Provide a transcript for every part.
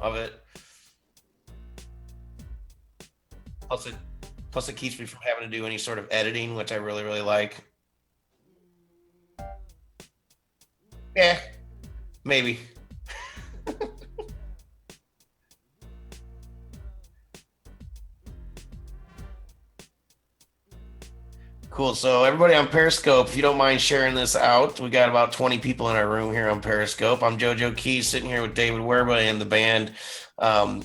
of it. Plus it plus it keeps me from having to do any sort of editing, which I really, really like. Yeah, maybe. Cool. So everybody on Periscope, if you don't mind sharing this out, we got about 20 people in our room here on Periscope. I'm JoJo Keys sitting here with David Werba and the band. Um,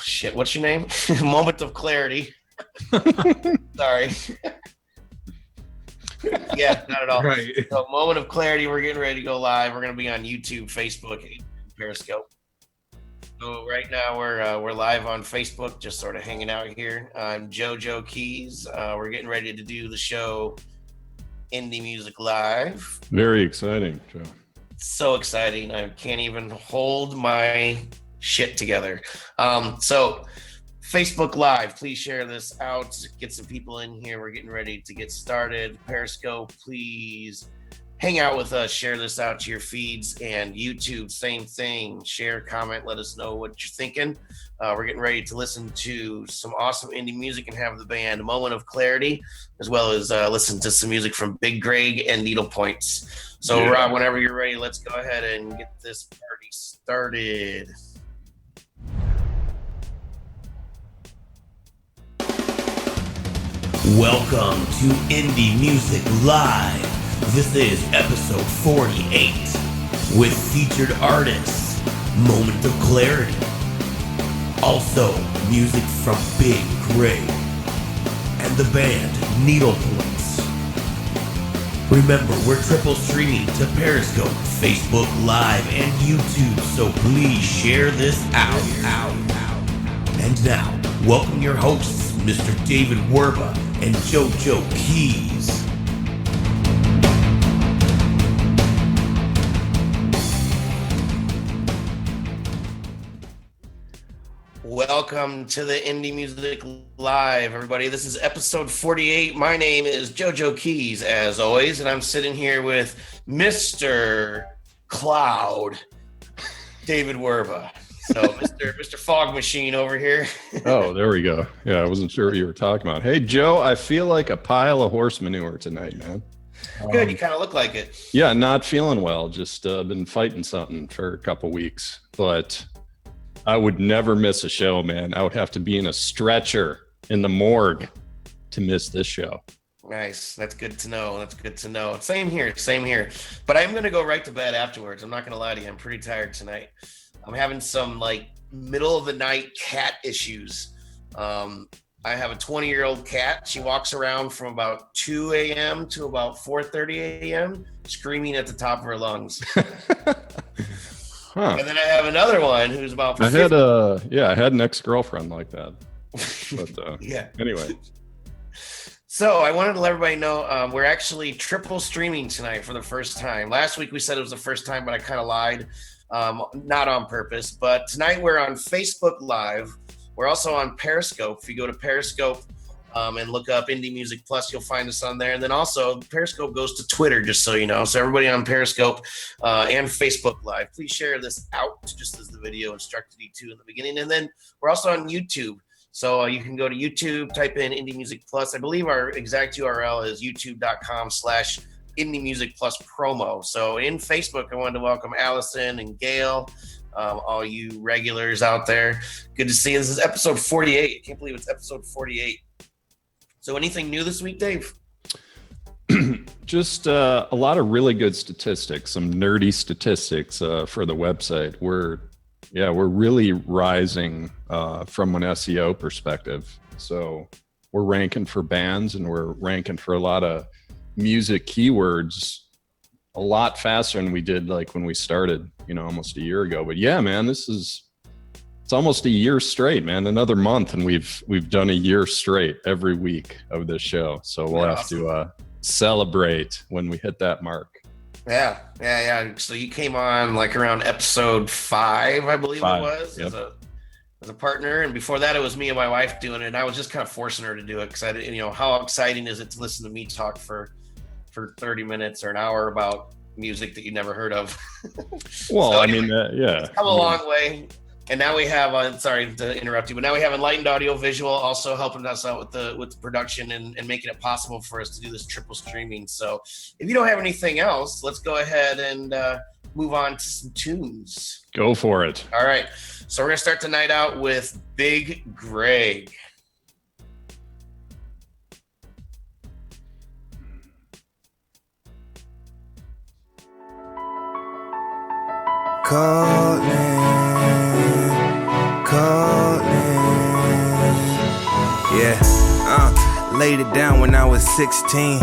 shit, what's your name? Moment of Clarity. Sorry. Yeah, not at all. Right. So Moment of Clarity, we're getting ready to go live. We're going to be on YouTube, Facebook, and Periscope. So right now we're live on Facebook, just sort of hanging out here. I'm JoJo Keys. We're getting ready to do the show Indie Music Live. Very exciting, Joe. So exciting. I can't even hold my shit together. So Facebook Live, please share this out. Get some people in here. We're getting ready to get started. Periscope, please hang out with us. Share this out to your feeds. And YouTube, same thing. Share, comment, let us know what you're thinking. We're getting ready to listen to some awesome indie music and have the band Moment of Clarity, as well as listen to some music from Big Greg and Needle Points. So yeah. Rob, whenever you're ready, let's go ahead and get this party started. Welcome to Indie Music Live. This is episode 48 with featured artists Moment of Clarity. Also, music from Big Greg and the band Needle Points. Remember, we're triple streaming to Periscope, Facebook Live, and YouTube, so please share this out. And now, welcome your hosts, Mr. David Werba and JoJo Keys. Welcome to the Indie Music Live, everybody. This is episode 48. My name is JoJo Keys, as always, and I'm sitting here with Mr. Cloud, David Werba. So, Mr. Fog Machine over here. Oh, there we go. Yeah, I wasn't sure what you were talking about. Hey, Joe, I feel like a pile of horse manure tonight, man. Good, you kind of look like it. Yeah, not feeling well. Just been fighting something for a couple weeks, but I would never miss a show, man. I would have to be in a stretcher in the morgue to miss this show. Nice. That's good to know. Same here. But I'm going to go right to bed afterwards. I'm not going to lie to you. I'm pretty tired tonight. I'm having some like middle of the night cat issues. I have a 20-year-old cat. She walks around from about 2 a.m. to about 4:30 a.m. screaming at the top of her lungs. Huh. And then I have another one who's about 50. I had an ex-girlfriend like that. But yeah. Anyway. So I wanted to let everybody know we're actually triple streaming tonight for the first time. Last week we said it was the first time, but I kind of lied. Not on purpose, but tonight we're on Facebook Live. We're also on Periscope. If you go to Periscope and look up Indie Music Plus, you'll find us on there. And then also Periscope goes to Twitter, just so you know. So everybody on Periscope and Facebook Live, please share this out just as the video instructed you to in the beginning. And then we're also on YouTube. So you can go to YouTube, type in Indie Music Plus. I believe our exact URL is youtube.com/Indie Music Plus promo. So in Facebook, I wanted to welcome Allison and Gail, all you regulars out there. Good to see you. This is episode 48. I can't believe it's episode 48. So anything new this week, Dave? Just a lot of really good statistics, some nerdy statistics for the website. We're really rising from an SEO perspective. So we're ranking for bands and we're ranking for a lot of music keywords a lot faster than we did like when we started, almost a year ago. But yeah, man, it's almost a year straight, man. Another month and we've done a year straight every week of this show. So we'll have to celebrate when we hit that mark. Yeah. So you came on like around episode 5, I believe it was. Yep. As a partner, and before that it was me and my wife doing it, and I was just kind of forcing her to do it because I didn't, how exciting is it to listen to me talk for 30 minutes or an hour about music that you never heard of. Well, So I anyway, mean, yeah. come a long way. And now we have, sorry to interrupt you, but now we have Enlightened Audio Visual also helping us out with the production and making it possible for us to do this triple streaming. So if you don't have anything else, let's go ahead and move on to some tunes. Go for it. All right. So we're going to start the night out with Big Greg. Yeah, laid it down when I was 16.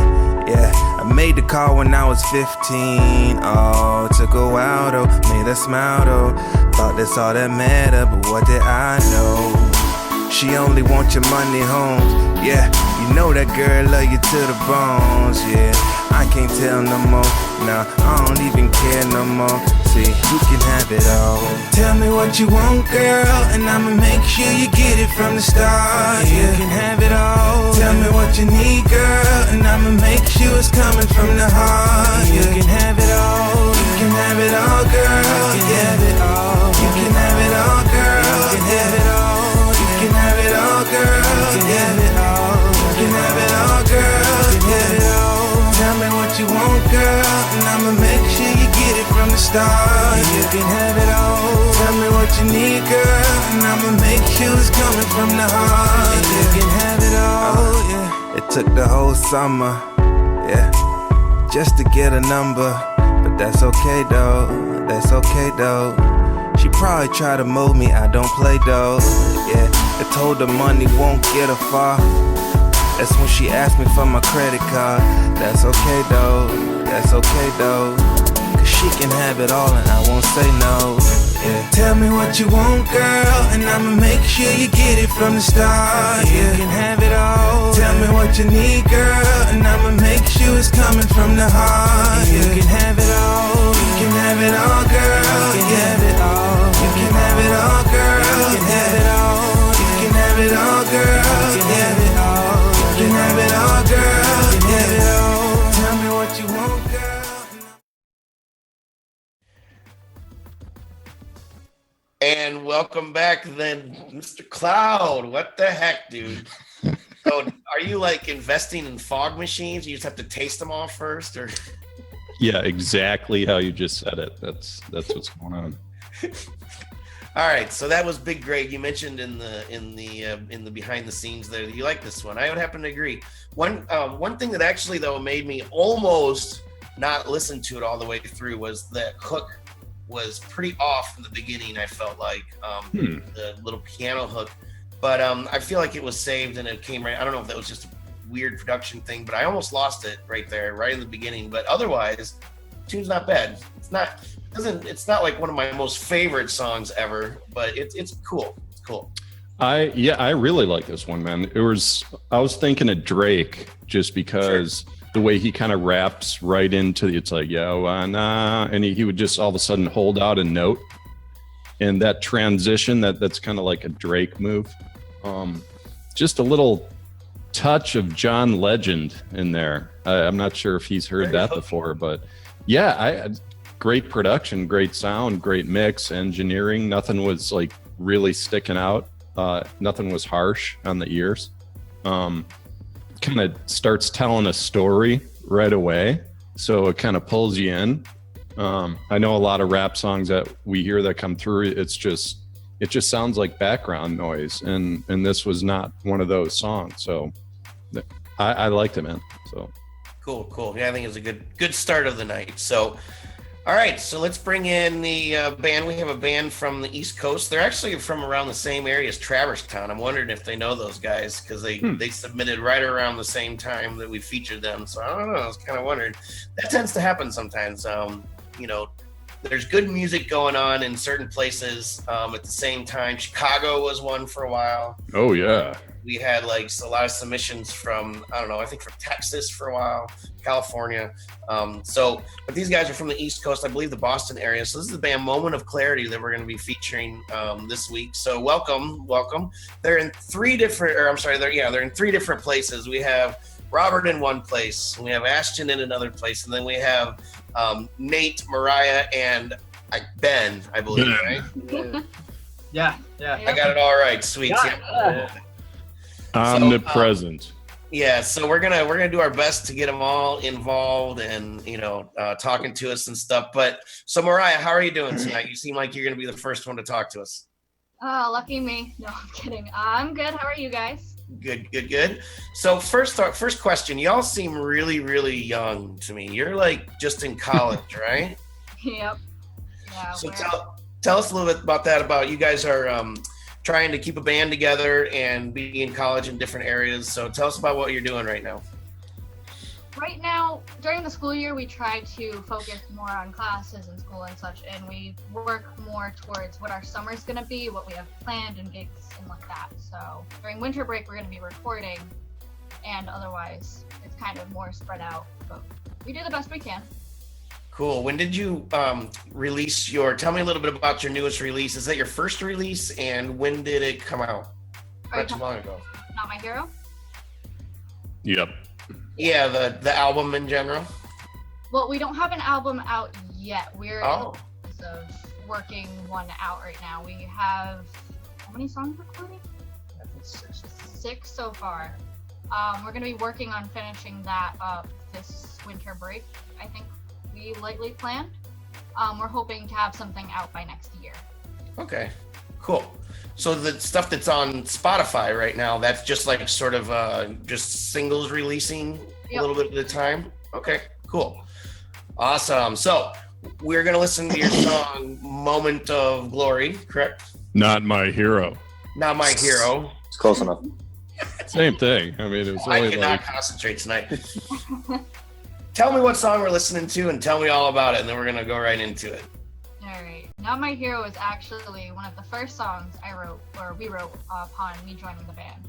Yeah, I made the call when I was 15. Oh, took a while though, made her smile though. Thought that's all that mattered, but what did I know? She only wants your money home. Yeah, you know that girl love you to the bones. Yeah, I can't tell no more. Nah, I don't even care no more. See, you can have it all. Tell me what you want, girl, and I'ma make sure you get it from the start. Yeah, you can have it all. Tell me what you need, girl, and I'ma make sure it's coming from the heart. You can have it all. You can have it all, girl. You can have it all. You can have it all, girl. You can have it all. You can have it all, girl. You can have it all. You can have it all, girl. You can have it all. Tell me what you want, girl, and I'ma make sure you get it from the start. You can have it all. Tell me what you need, girl, and I'ma make sure it's coming from the heart. You can have it all. Yeah. It took the whole summer, yeah, just to get a number, but that's okay though. That's okay though. She probably tried to mold me, I don't play though. Yeah, I told her money won't get her far. That's when she asked me for my credit card. That's okay though, that's okay though. Cause she can have it all and I won't say no. Yeah. Tell me what you want, girl, and I'ma make sure you get it from the start. Yeah. You can have it all. Tell me what you need, girl, and I'ma make sure it's coming from the heart. Yeah. You can have it all. You can have it all, girl. You can have it all. You can have it all, girl. You can have it all. You can have it all, girl. You can have it all. You can have it all, girl. You can have it all. Tell me what you want, girl. And welcome back then, Mr. Cloud. What the heck, dude? So are you like investing in fog machines? You just have to taste them all first, or? Yeah, exactly how you just said it. That's what's going on. All right, so that was Big Greg. You mentioned in the behind the scenes there that you like this one. I would happen to agree. One thing that actually though made me almost not listen to it all the way through was that hook was pretty off from the beginning. I felt like the little piano hook, but I feel like it was saved and it came right. I don't know if that was just a weird production thing, but I almost lost it right there, right in the beginning. But otherwise, the tune's not bad. It's not like one of my most favorite songs ever, but it's cool. It's cool. I really like this one, man. I was thinking of Drake just because the way he kind of raps right into it's like, yo, nah, and he would just all of a sudden hold out a note. And that transition, that's kind of like a Drake move. Just a little touch of John Legend in there. I'm not sure if he's heard that before, but yeah, great production, great sound, great mix, engineering. Nothing was like really sticking out. Nothing was harsh on the ears. Kind of starts telling a story right away, so it kind of pulls you in. I know a lot of rap songs that we hear that come through, it just sounds like background noise, and this was not one of those songs. So I liked it, man. So cool. Yeah, I think it was a good start of the night. So all right, so let's bring in the band. We have a band from the East Coast. They're actually from around the same area as Traverse Town. I'm wondering if they know those guys because they submitted right around the same time that we featured them. So I don't know. I was kind of wondering. That tends to happen sometimes. There's good music going on in certain places at the same time. Chicago was one for a while. Oh, yeah. We had like a lot of submissions from, I don't know, I think from Texas for a while, California. But these guys are from the East Coast, I believe the Boston area. So this is the band Moment of Clarity that we're going to be featuring this week. So welcome. They're in three different places. We have Robert in one place, we have Ashton in another place, and then we have Nate, Mariah, and Ben, I believe, right? Yeah. I got it all right. Sweet. Yeah. Omnipresent. Yeah, so we're gonna do our best to get them all involved and talking to us and stuff. But so Mariah, how are you doing tonight? You seem like you're gonna be the first one to talk to us. Oh, lucky me. No, I'm kidding. I'm good. How are you guys? Good. So first question. Y'all seem really, really young to me. You're like just in college, right? Yep. Yeah. So tell us a little bit about that. About you guys are trying to keep a band together and be in college in different areas. So tell us about what you're doing right now. Right now, during the school year, we try to focus more on classes and school and such, and we work more towards what our summer's going to be, what we have planned, and gigs and like that. So during winter break, we're going to be recording, and otherwise, it's kind of more spread out. But we do the best we can. Cool. When did you release tell me a little bit about your newest release. Is that your first release, and when did it come out? Not too long ago. Not My Hero? Yep. Yeah, the album in general. Well, we don't have an album out yet. We're in Oh. the process of working one out right now. We have, how many songs recorded? 6 so far. We're going to be working on finishing that up this winter break, I think we lightly planned. We're hoping to have something out by next year. Okay, cool. So the stuff that's on Spotify right now, that's just like sort of just singles releasing a little bit at a time. Okay, cool. Awesome. So we're going to listen to your song, Moment of Glory, correct? Not My Hero. Not My Hero. It's close enough. Same thing. I mean, it was I only cannot like concentrate tonight. Tell me what song we're listening to and tell me all about it, and then we're going to go right into it. All right. Not My Hero is actually one of the first songs we wrote upon me joining the band.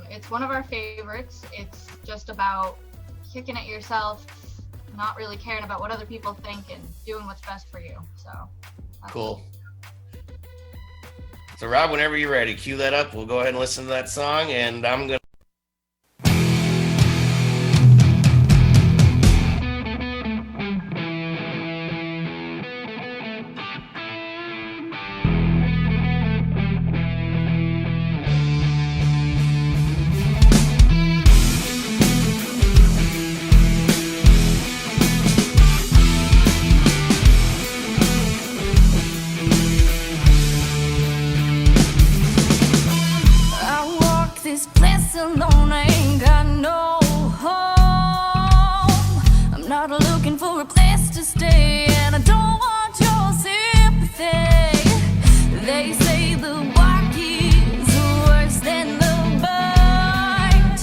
It's one of our favorites. It's just about kicking at yourself, not really caring about what other people think, and doing what's best for you. So Cool. So Rob, whenever you're ready, cue that up. We'll go ahead and listen to that song, and I'm going to I walk this place alone, I ain't got no home. I'm not looking for a place to stay, and I don't want your sympathy. They say the walk is worse than the bite.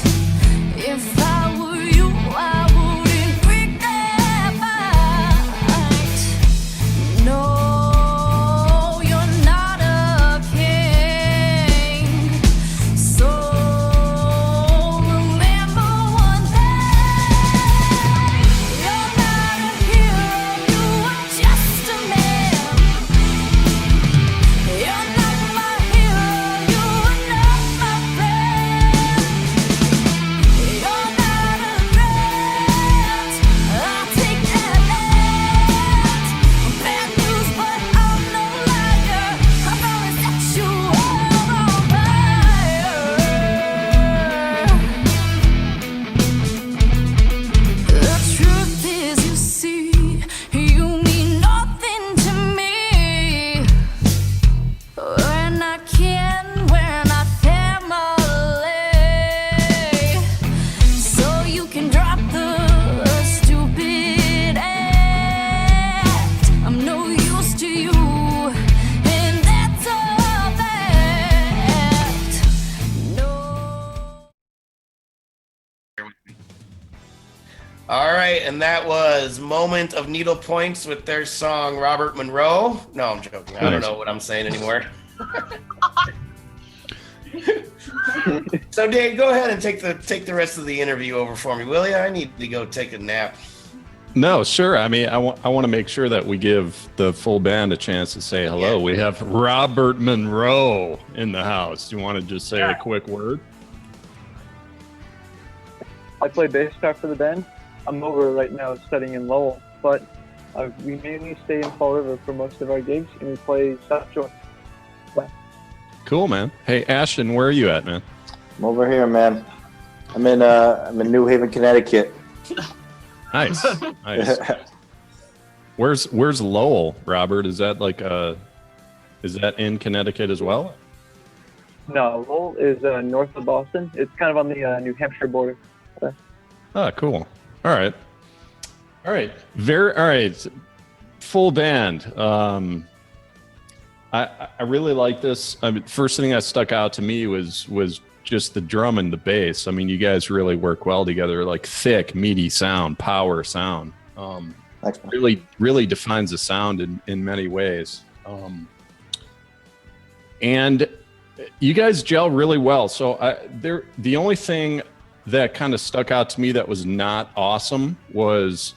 If I were you, I wouldn't break that fight. No, you're not a king. So remember one thing, you're not a hero, you are just a man. You're not my hero, you are not my friend. You're not a threat, I'll take that bet. Bad news, but I'm no liar. I'm gonna set you all on fire. The truth is, you see, you mean nothing to me. We're not kin, we're not family. So you can drop the stupid act. I'm no use to you, and that's a fact. No. All right, and that was Moment of Needle Points with their song Robert Monroe. No, I'm joking. I don't know what I'm saying anymore. So Dave, go ahead and take the rest of the interview over for me, will you? I need to go take a nap. No, sure. I mean, I want to make sure that we give the full band a chance to say hello. Yeah. We have Robert Monroe in the house. Do you want to just say Yeah. a quick word? I play bass guitar for the band. I'm over right now studying in Lowell, but we mainly stay in Fall River for most of our gigs, and we play South Shore. Cool, man. Hey, Ashton, where are you at, man? I'm over here, man. I'm in New Haven, Connecticut. Nice. Nice. Where's Lowell, Robert? Is that is that in Connecticut as well? No, Lowell is north of Boston. It's kind of on the New Hampshire border. Oh, cool. All right. All right. Full band. I really like this. I mean, first thing that stuck out to me was just the drum and the bass. I mean, you guys really work well together, like thick, meaty sound, power sound. Thanks, man. Really defines the sound in many ways. And you guys gel really well. So the only thing that kind of stuck out to me that was not awesome was,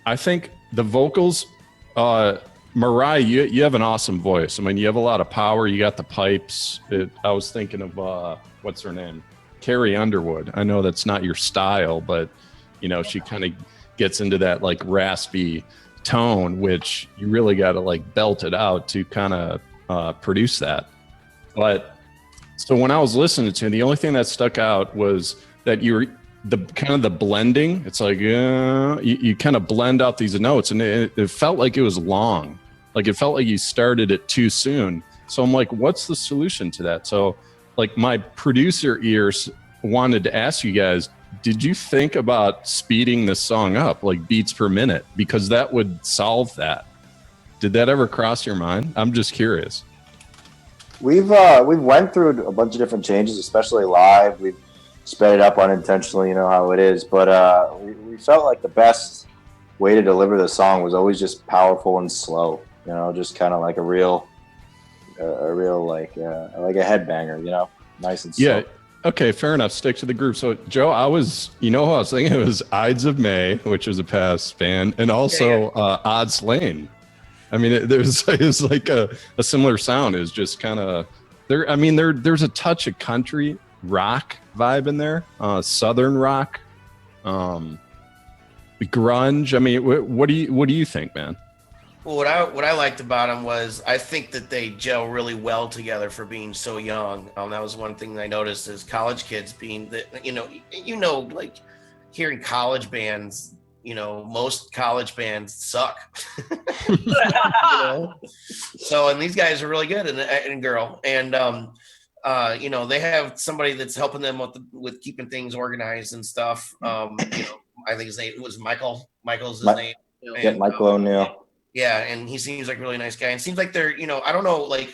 I think the vocals, Mariah, you have an awesome voice. I mean, you have a lot of power. You got the pipes. I was thinking of, what's her name? Carrie Underwood. I know that's not your style, but you know, she kind of gets into that like raspy tone, which you really got to like belt it out to kind of produce that. But so when I was listening to it, the only thing that stuck out was that you're the kind of the blending. It's like you kind of blend out these notes, and it felt like it was long. Like it felt like you started it too soon. So I'm like, what's the solution to that? So like my producer ears wanted to ask you guys, did you think about speeding this song up, like beats per minute? Because that would solve that. Did that ever cross your mind? I'm just curious. We've went through a bunch of different changes, especially live. We've sped it up unintentionally, you know how it is. But we felt like the best way to deliver the song was always just powerful and slow. You know, just kind of like a real like a headbanger. You know, nice and slow. Yeah. Okay, fair enough. Stick to the group. So, Joe, I was thinking? It was Ides of May, which was a past band, and also Odds Lane. I mean, it was like a similar sound. Is just kind of there. I mean, there's a touch of country rock vibe in there, southern rock, grunge. I mean, what do you think, man? Well, what I liked about them was I think that they gel really well together for being so young. That was one thing that I noticed as college kids being that, you know, like hearing college bands, you know, most college bands suck. You know? So, and these guys are really good and girl. And, you know, they have somebody that's helping them with keeping things organized and stuff. You know, I think his name was Michael. Michael's his name. Yeah, Michael O'Neill. Yeah, and he seems like a really nice guy. And seems like they're, you know, I don't know, like,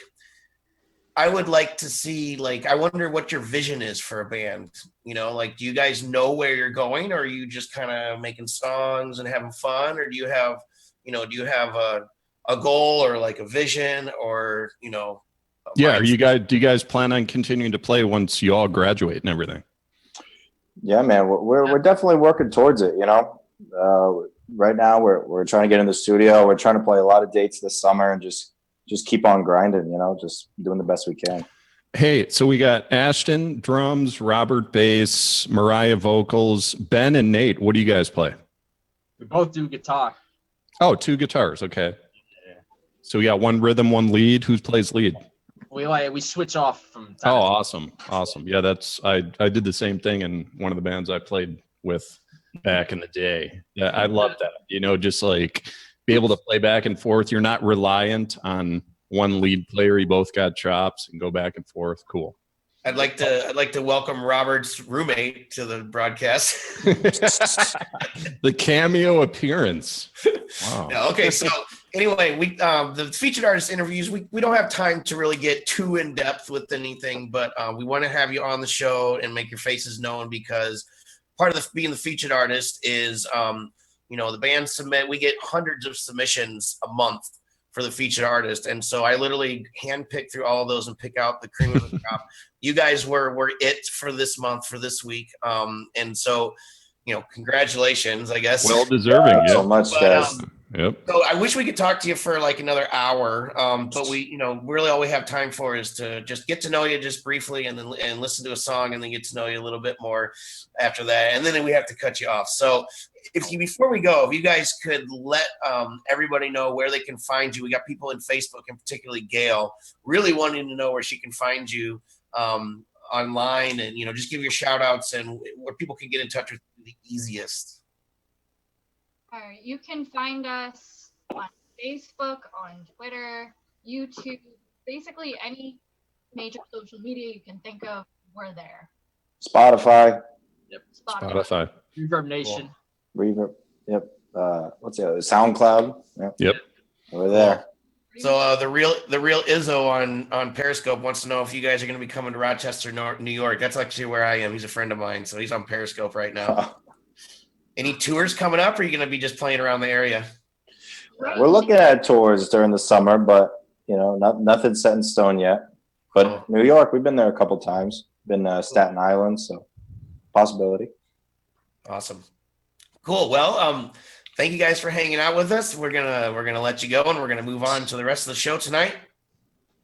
I would like to see, like, I wonder what your vision is for a band. You know, like, do you guys know where you're going, or are you just kind of making songs and having fun, or do you have a goal or like a vision, or, you know? Yeah, do you guys plan on continuing to play once you all graduate and everything? Yeah, man, we're definitely working towards it. You know, right now we're trying to get in the studio. We're trying to play a lot of dates this summer and just keep on grinding. You know, just doing the best we can. Hey, so we got Ashton drums, Robert bass, Mariah vocals, Ben and Nate. What do you guys play? We both do guitar. Oh, 2 guitars. Okay. Yeah. So we got one rhythm, one lead. Who plays lead? We switch off from time to time. Awesome. Yeah, I did the same thing in one of the bands I played with back in the day. Yeah, I love that. You know, just like be able to play back and forth. You're not reliant on one lead player. You both got chops and go back and forth. Cool. I'd like to welcome Robert's roommate to the broadcast. The cameo appearance. Wow. Yeah, okay, so anyway, we the featured artist interviews, we don't have time to really get too in depth with anything, but we want to have you on the show and make your faces known, because part of being the featured artist is you know, the band we get hundreds of submissions a month for the featured artist, and so I literally handpick through all of those and pick out the cream of the crop. You guys were it for this month, for this week, and so, you know, congratulations, I guess. Well deserving. So much, guys. Yep. So I wish we could talk to you for like another hour, but we, really all we have time for is to just get to know you just briefly, and then listen to a song, and then get to know you a little bit more after that, and then we have to cut you off. So before we go, if you guys could let everybody know where they can find you. We got people in Facebook, and particularly Gail, really wanting to know where she can find you online, and just give your shout outs and where people can get in touch with you the easiest. All right, you can find us on Facebook, on Twitter, YouTube, basically any major social media you can think of, we're there. Spotify, Spotify. Reverb Nation. Reverb. Yep. What's the other? SoundCloud. Yep. We're there. So the real Izzo on Periscope wants to know if you guys are going to be coming to Rochester, New York. That's actually where I am. He's a friend of mine, so he's on Periscope right now. Any tours coming up, or are you going to be just playing around the area? We're looking at tours during the summer, but nothing set in stone yet. But New York, we've been there a couple times. Been Staten Island, so possibility. Awesome. Cool. Well, thank you guys for hanging out with us. We're gonna let you go, and we're gonna move on to the rest of the show tonight.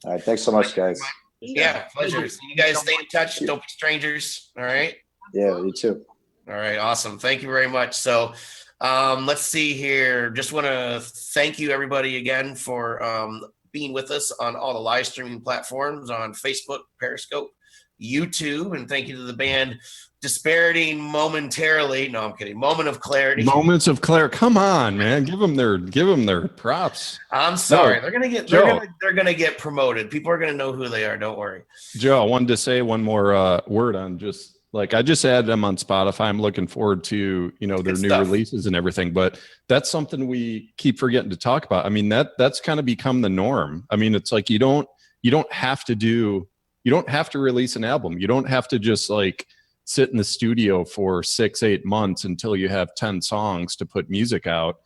All right. Thanks so much, guys. Yeah, pleasure. So you guys stay in touch. Don't be strangers. All right. Yeah, you too. All right. Awesome. Thank you very much. So let's see here. Just want to thank you everybody again for being with us on all the live streaming platforms on Facebook, Periscope, YouTube, and thank you to the band Disparity momentarily. No, I'm kidding. Moment of Clarity. Moments of clarity. Come on, man. Give them their props. I'm sorry. No, they're gonna get promoted. People are gonna know who they are. Don't worry. Joe, I wanted to say one more word on just like I just added them on Spotify. I'm looking forward to their Good new stuff. releases and everything. But that's something we keep forgetting to talk about. I mean that's kind of become the norm. I mean it's like you don't have to release an album. You don't have to just like sit in the studio for 6-8 months until you have 10 songs to put music out,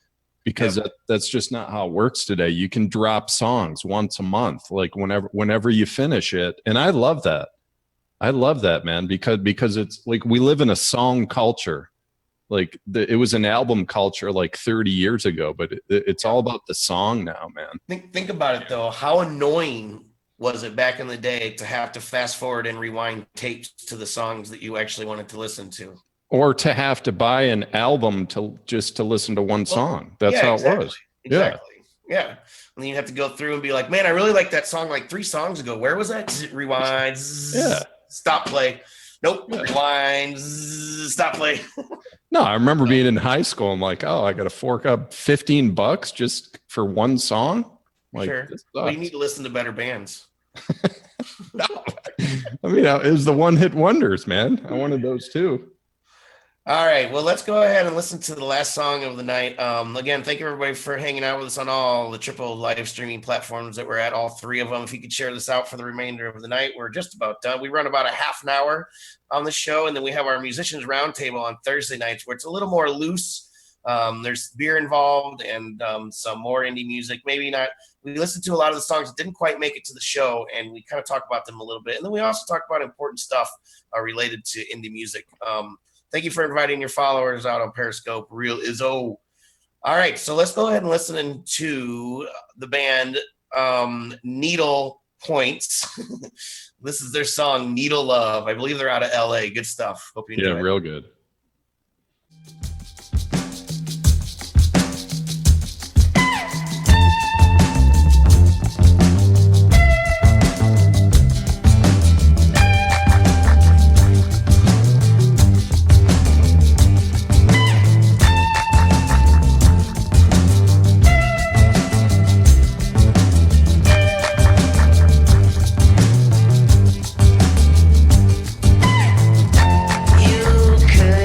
because that's just not how it works today. You can drop songs once a month, like whenever you finish it. And I love that. I love that, man, because it's like we live in a song culture. Like it was an album culture like 30 years ago, but it's all about the song now, man. Think about it though. How annoying was it back in the day to have to fast forward and rewind tapes to the songs that you actually wanted to listen to? Or to have to buy an album to listen to one song. That's how it was. Exactly. Yeah. And then you have to go through and be like, man, I really like that song like 3 songs ago. Where was that? Rewind. Yeah. Stop play. Nope. Yeah. Rewind. Stop play. No, I remember being in high school. I'm like, oh, I got to fork up $15 just for one song. Like, sure. Well, you need to listen to better bands. No. I mean, it was the one-hit wonders, man. I wanted those too. All right. Well, let's go ahead and listen to the last song of the night. Again, thank you everybody for hanging out with us on all the triple live streaming platforms that we're at, all 3 of them. If you could share this out for the remainder of the night, we're just about done. We run about a half an hour on the show, and then we have our musicians roundtable on Thursday nights where it's a little more loose. There's beer involved and some more indie music. Maybe not. We listened to a lot of the songs that didn't quite make it to the show, and we kind of talk about them a little bit. And then we also talk about important stuff related to indie music. Thank you for inviting your followers out on Periscope. Real Izzo. All right, so let's go ahead and listen to the band Needle Points. This is their song Needle Love. I believe they're out of LA. Good stuff. Hope you enjoy it. Real good. You could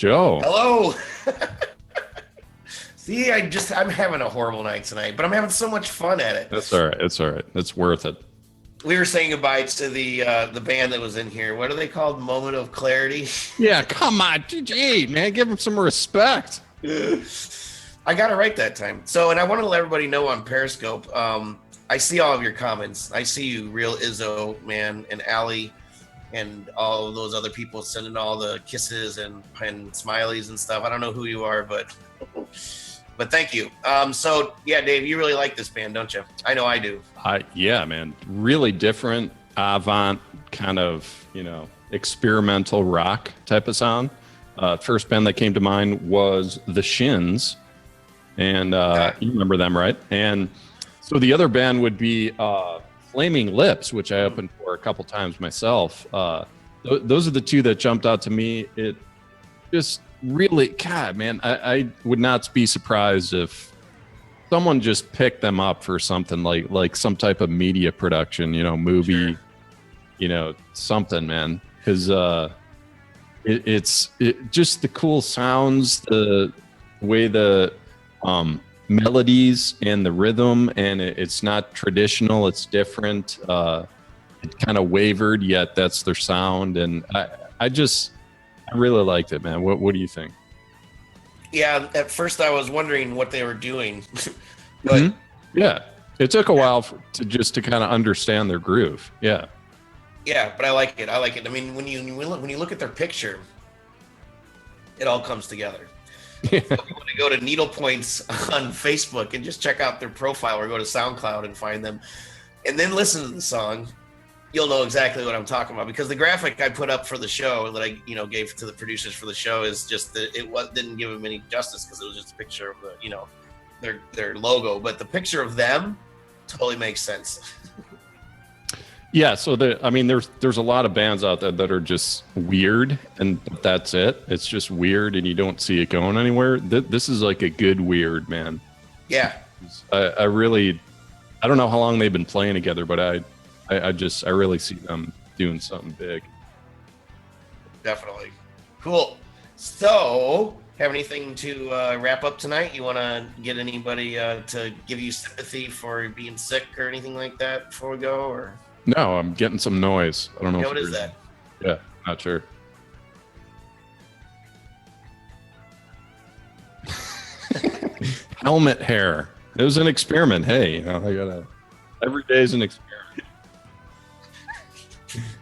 Joe. Hello. See, I'm having a horrible night tonight, but I'm having so much fun at it. That's all right. It's all right. It's worth it. We were saying goodbye to the band that was in here. What are they called? Moment of Clarity. Yeah, come on, GG, man, give him some respect. I got it right that time. So, and I want to let everybody know on Periscope. I see all of your comments. I see you, Real Izzo, man, and Allie, and all of those other people sending all the kisses and smileys and stuff. I don't know who you are, but thank you. So yeah, Dave, you really like this band, don't you? I know I do. Yeah, man, really different, avant kind of, experimental rock type of sound. First band that came to mind was The Shins, and you remember them, right? And so the other band would be Flaming Lips, which I opened for a couple times myself. Those are the two that jumped out to me. It just really, God, man, I would not be surprised if someone just picked them up for something like some type of media production, movie, Sure. Something, man. Because it's just the cool sounds, the way the melodies and the rhythm, and it's not traditional, it's different. It kind of wavered, yet that's their sound, and I really liked it, man. What do you think? Yeah, at first I was wondering what they were doing, but Yeah, it took a while to kind of understand their groove. Yeah. yeah, but I like it. I mean, when you look at their picture, it all comes together. Yeah. So if you want to go to Needle Points on Facebook and just check out their profile, or go to SoundCloud and find them, and then listen to the song, you'll know exactly what I'm talking about. Because the graphic I put up for the show that I gave to the producers for the show is just that didn't give them any justice, because it was just a picture of the their logo, but the picture of them totally makes sense. Yeah, so there's a lot of bands out there that are just weird, and that's it. It's just weird, and you don't see it going anywhere. This is like a good weird, man. Yeah, I don't know how long they've been playing together, but I really see them doing something big. definitely. Cool. So, have anything to wrap up tonight? You want to get anybody to give you sympathy for being sick or anything like that before we go? Or No, I'm getting some noise. I don't know. yeah, if what is you're- that? Yeah, not sure. Helmet hair. It was an experiment. Hey, every day is an experiment.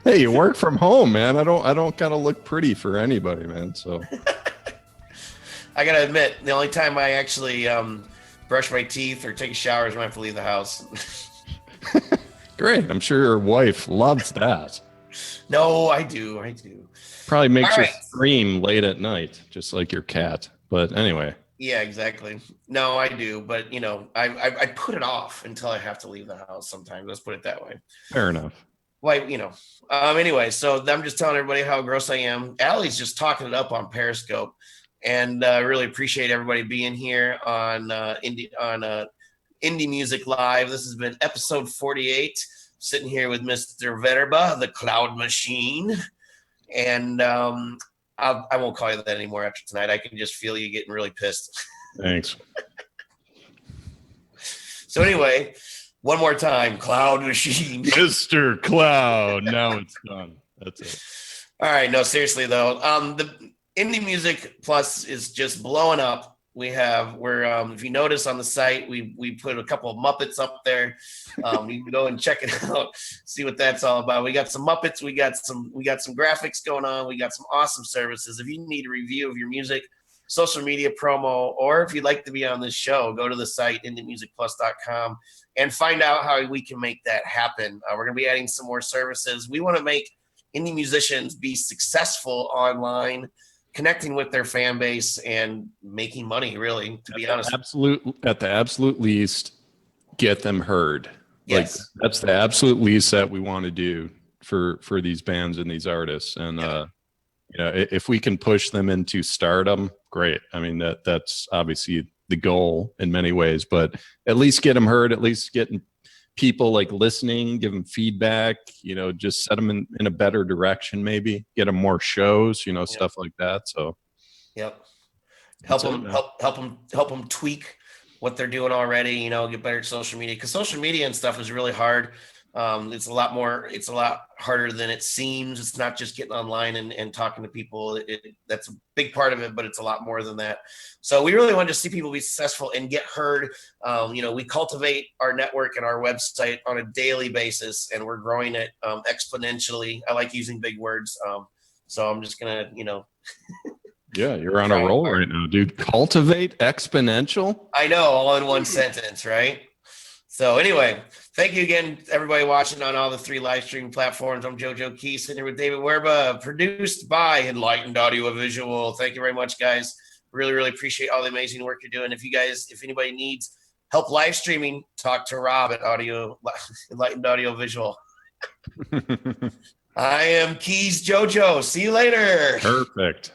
Hey, you work from home, man. I don't kind of look pretty for anybody, man. So I gotta admit, the only time I actually brush my teeth or take a shower is when I have to leave the house. great. I'm sure your wife loves that. No, I do. Probably makes All her right. scream late at night, just like your cat. But anyway, Yeah, exactly. No, I do, but I put it off until I have to leave the house sometimes. Let's put it that way. fair enough. Like, anyway, so I'm just telling everybody how gross I am. Allie's just talking it up on Periscope, and I really appreciate everybody being here on Indie Music Live. This has been episode 48. Sitting here with Mr. Verba, the Cloud Machine, and I won't call you that anymore after tonight. I can just feel you getting really pissed. Thanks. So anyway, one more time, Cloud Machine. Mr. Cloud. Now it's done. That's it. All right, no, seriously though, the Indie Music Plus is just blowing up. We're if you notice on the site, we put a couple of Muppets up there. You can go and check it out, see what that's all about. We got some Muppets, we got some graphics going on, we got some awesome services. If you need a review of your music, social media promo, or if you'd like to be on this show, go to the site indiemusicplus.com and find out how we can make that happen. We're going to be adding some more services. We want to make indie musicians be successful online, connecting with their fan base and making money, really, to be honest. At the absolute least, get them heard. Yes. Like, that's the absolute least that we want to do for these bands and these artists. And if we can push them into stardom, great. I mean, that's obviously the goal in many ways, but at least get them heard, at least getting people like listening, give them feedback, just set them in a better direction, maybe get them more shows, stuff like that. So Yep. That's it, man. Help them tweak what they're doing already, you know, get better at social media, because social media and stuff is really hard. It's a lot harder than it seems. It's not just getting online and talking to people. That's a big part of it, but it's a lot more than that. So we really want to see people be successful and get heard. You know, we cultivate our network and our website on a daily basis, and we're growing it exponentially. I like using big words. So I'm just gonna, you know. Yeah, you're on a roll right now, dude. Cultivate exponential. I know, all in one sentence, right? So anyway, thank you again, everybody watching on all the 3 live streaming platforms. I'm JoJo Key, sitting here with David Werba, produced by Enlightened Audio Visual. Thank you very much, guys. Really, really appreciate all the amazing work you're doing. If anybody needs help live streaming, talk to Rob at Enlightened Audio Visual. I am Keys JoJo. See you later. Perfect.